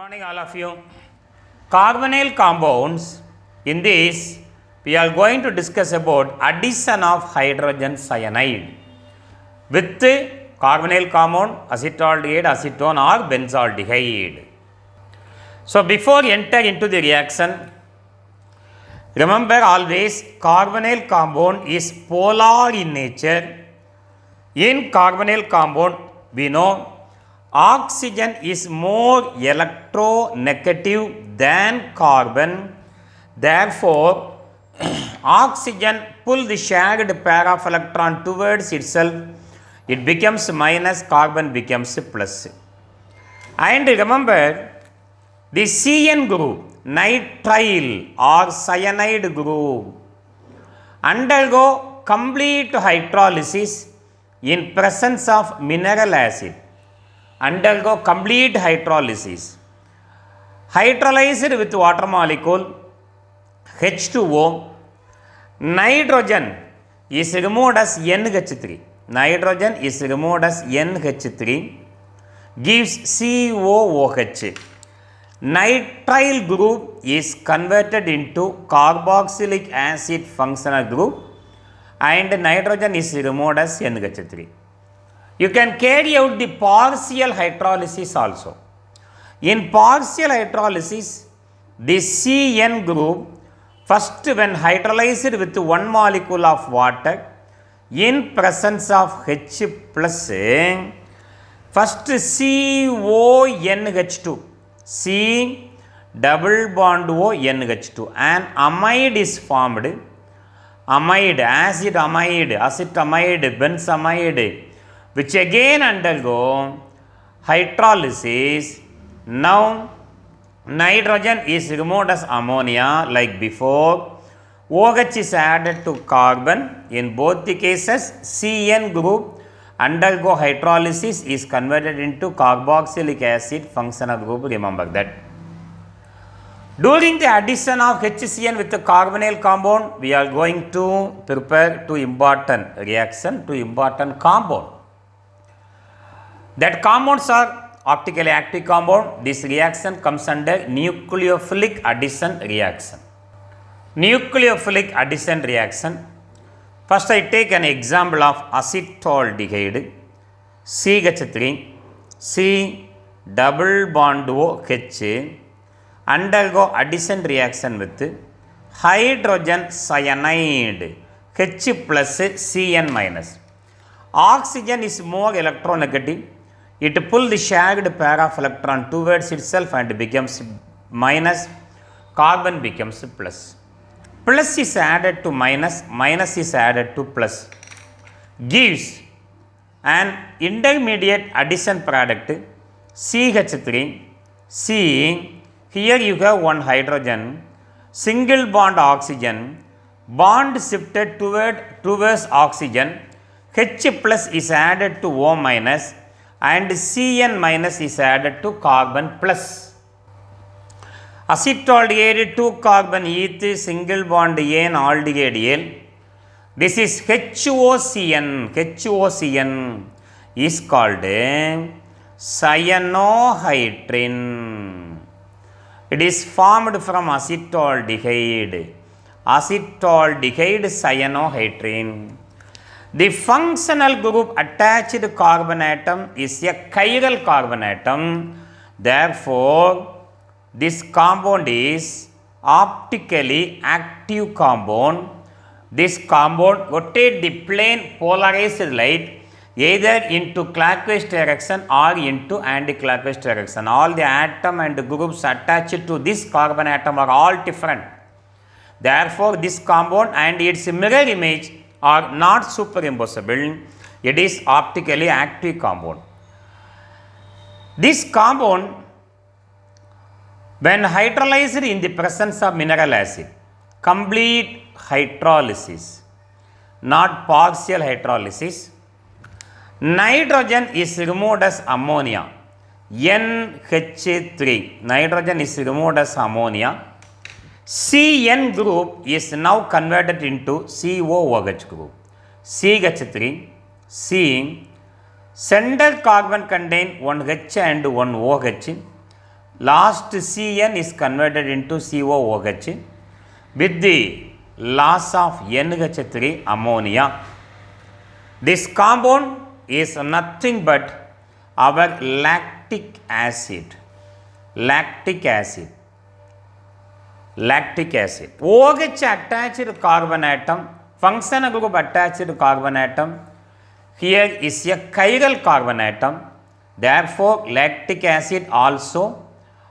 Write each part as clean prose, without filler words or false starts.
Morning all of you. Carbonyl compounds. In this we are going to discuss about addition of hydrogen cyanide with carbonyl compound, acetaldehyde, acetone or benzaldehyde. So before enter into the reaction, remember always carbonyl compound is polar in nature. In carbonyl compound we know oxygen is more electronegative than carbon. Therefore, oxygen pull the shared pair of electron towards itself. It becomes minus, carbon becomes plus. And remember, the CN group, nitrile or cyanide group, undergo complete hydrolysis in presence of mineral acid. Undergo complete hydrolysis. Hydrolyzed with water molecule H2O. Nitrogen is removed as NH3. Nitrogen is removed as NH3. Gives COOH. Nitrile group is converted into carboxylic acid functional group and nitrogen is removed as NH3. You can carry out the partial hydrolysis also. In partial hydrolysis, the CN group first when hydrolyzed with one molecule of water in presence of H plus, first CONH2, C double bond O NH2, and amide is formed. Amide, acid amide, acetamide, benzamide, which again undergo hydrolysis. Now nitrogen is removed as ammonia like before. OH is added to carbon. In both the cases, CN group undergo hydrolysis is converted into carboxylic acid functional group. Remember that. During the addition of HCN with the carbonyl compound, we are going to prepare two important reaction, two important compound. That compounds are optically active compound. This reaction comes under nucleophilic addition reaction. Nucleophilic addition reaction. First I take an example of acetaldehyde, CH3, C double bond OH, undergo addition reaction with hydrogen cyanide, H plus Cn minus. Oxygen is more electronegative. It pulls the shared pair of electron towards itself and becomes minus, carbon becomes plus. Plus is added to minus, minus is added to plus. Gives an intermediate addition product CH3, C. Here you have one hydrogen, single bond oxygen, bond shifted towards oxygen, H plus is added to O minus and Cn minus is added to carbon plus. Acetaldehyde 2 carbon eth single bond N aldehyde L. This is HOCN. HOCN is called cyanohydrin. It is formed from acetaldehyde. Acetaldehyde cyanohydrin. The functional group attached carbon atom is a chiral carbon atom. Therefore, this compound is optically active compound. This compound rotates the plane polarized light either into clockwise direction or into anti-clockwise direction. All the atom and groups attached to this carbon atom are all different. Therefore, this compound and its mirror image are not superimposable. It is optically active compound. This compound, when hydrolyzed in the presence of mineral acid, complete hydrolysis, not partial hydrolysis, nitrogen is removed as ammonia, NH3. Nitrogen is removed as ammonia. CN group is now converted into COOH group. CH3, C, center carbon contain one H and one OH. Last Cn is converted into COOH with the loss of NH3 ammonia. This compound is nothing but our lactic acid. Lactic acid. Lactic acid. OH attached carbon atom, functional group attached carbon atom. Here is a chiral carbon atom. Therefore, lactic acid also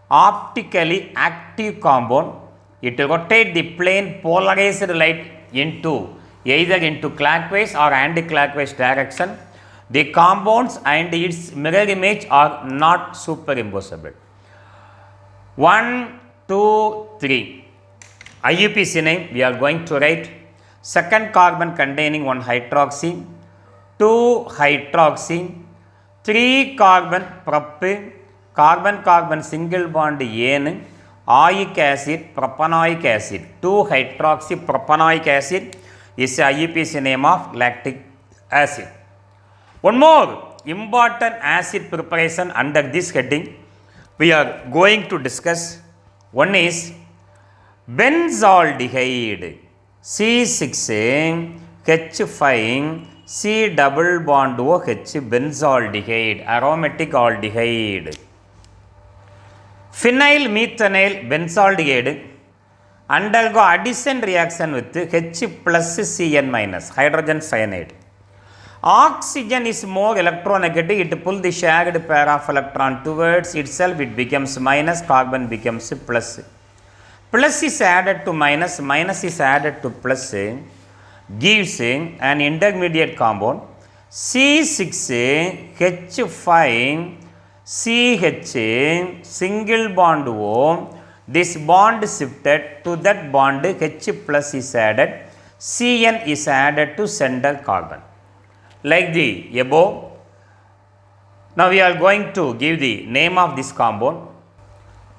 optically active compound. It rotates the plane polarized light into either into clockwise or anti-clockwise direction. The compounds and its mirror image are not superimposable. 1, 2, 3. IUPAC name we are going to write second carbon containing 1 hydroxy, 2 hydroxy, 3 carbon prop, carbon single bond N, oic acid, propanoic acid. 2 hydroxy propanoic acid is the IUPAC name of lactic acid. One more important acid preparation under this heading we are going to discuss. One is benzaldehyde, C6H5 C double bond OH, benzaldehyde, aromatic aldehyde. Phenyl methynyl benzaldehyde undergo addition reaction with H plus Cn minus, hydrogen cyanide. Oxygen is more electronegative, it pulls the shared pair of electron towards itself, it becomes minus, carbon becomes plus. Plus is added to minus, minus is added to plus, gives an intermediate compound C6H5CH single bond O. This bond shifted to that bond, H plus is added, Cn is added to center carbon. Like the above. Now we are going to give the name of this compound.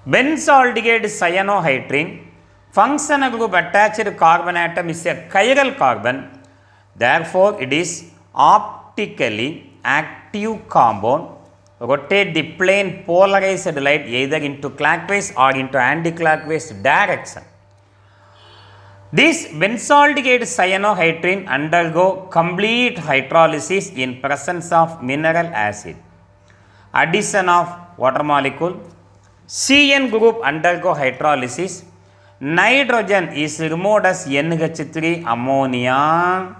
Benzaldehyde cyanohydrine, functional group attached carbon atom is a chiral carbon. Therefore, it is optically active compound. Rotate the plane polarized light either into clockwise or into anti-clockwise direction. This benzaldehyde cyanohydrine undergo complete hydrolysis in presence of mineral acid. Addition of water molecule. Cn group undergo hydrolysis. Nitrogen is removed as NH3 ammonia.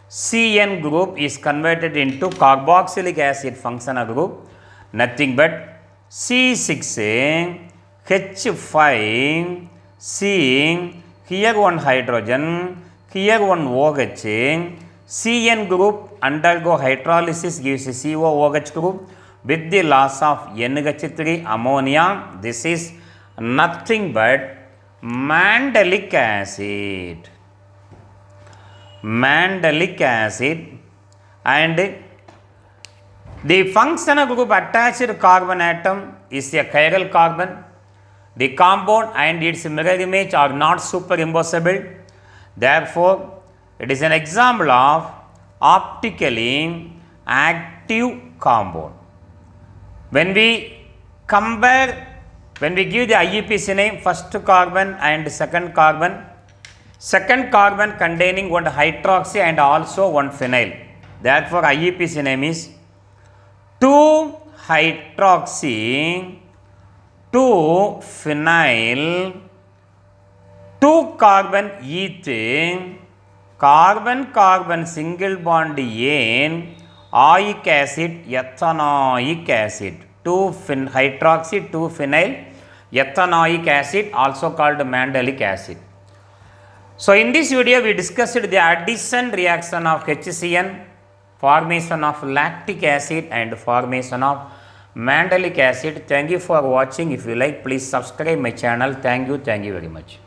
Cn group is converted into carboxylic acid functional group. Nothing but C6H5C. Here one hydrogen, here one OH. Cn group undergo hydrolysis gives a COOH group with the loss of NH3 ammonia. This is nothing but mandelic acid. Mandelic acid, and the functional group attached carbon atom is a chiral carbon. The compound and its mirror image are not superimposable. Therefore, it is an example of optically active compound. When we compare, when we give the IUPAC name, first carbon and second carbon containing 1 hydroxy and also 1 phenyl. Therefore, IUPAC name is 2 hydroxy 2 phenyl 2 carbon ethane, carbon single bond N, oic acid, ethanoic acid. 2 hydroxy 2 phenyl ethanoic acid, also called mandelic acid. So in this video we discussed the addition reaction of HCN, formation of lactic acid and formation of mandelic acid. Thank you for watching. If you like, please subscribe my channel. Thank you very much.